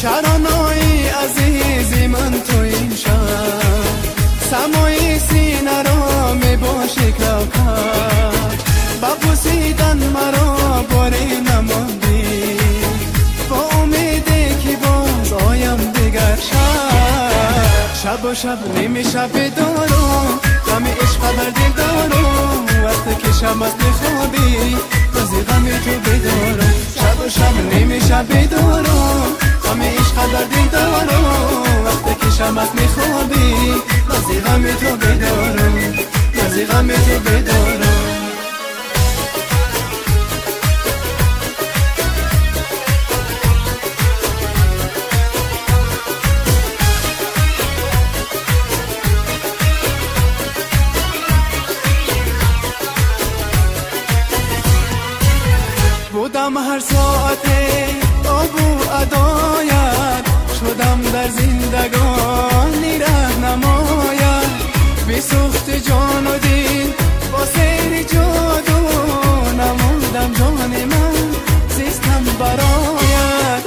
شرانای عزیزی من تو این شب سمای سینه را می باشی کرد با بوسیدن مرا باری نماندی با امیدی که باز آیم دیگر شب و شب نیمی شب بیدارم غم عشق بر دل دارم وقتی که شب است میخوابی بازی غم تو بیدارم شب و شب نیمی شب بیدارم غم عشق بر دل دارم وقتی که شب است میخوابی بازی غم تو بیدارم بازی غم تو بیدارم بودم هر ساعته آبو ادایت شدم در زندگانی رهنمایت بی سخت جان و دین با سیر جادو نمودم جان من زیستم برایت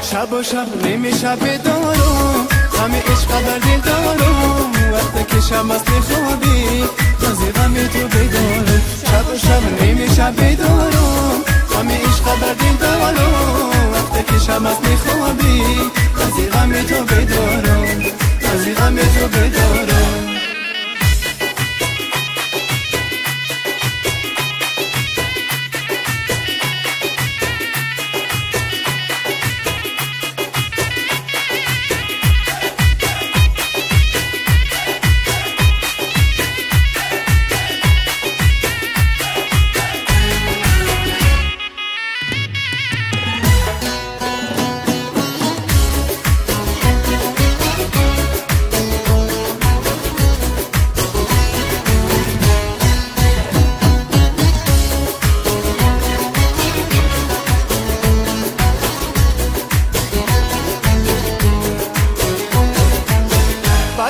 شب و شب نیمی شب دارم غم عشق بر دل دارم وقتی که شب است میخوابی بازی غم تو بیدارم شب و شب نیمی شب بیدارم غم عشق بر دل دارم وقتی که شب است میخوابی بازی غم تو بیدارم بازی غم تو بیدارم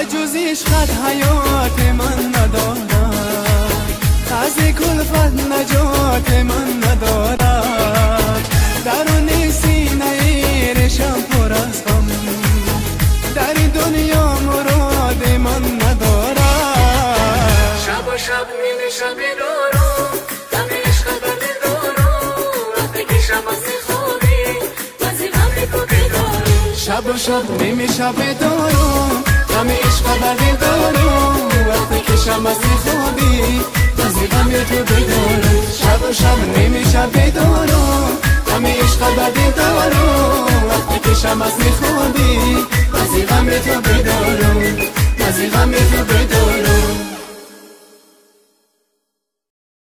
جز عشقت حیات من ندارد از کلفت نجات من ندارد درون سینه رشم پر از غم در این دنیا مراد من ندارد شب و شب نیمه شب دارم غم عشق بر دل دارم وقتی که شب است میخوابی بازی غم تو بیدارم شب و شب نیمه شب دارم غم عشق بر دل دارم وقتی که شب است میخوابی بازی غم تو بیدارم شب و شب نیمی شب بیدارم غم عشق بر دل دارم وقتی که شب است میخوابی بازی غم تو بیدارم بازی غم تو بیدارم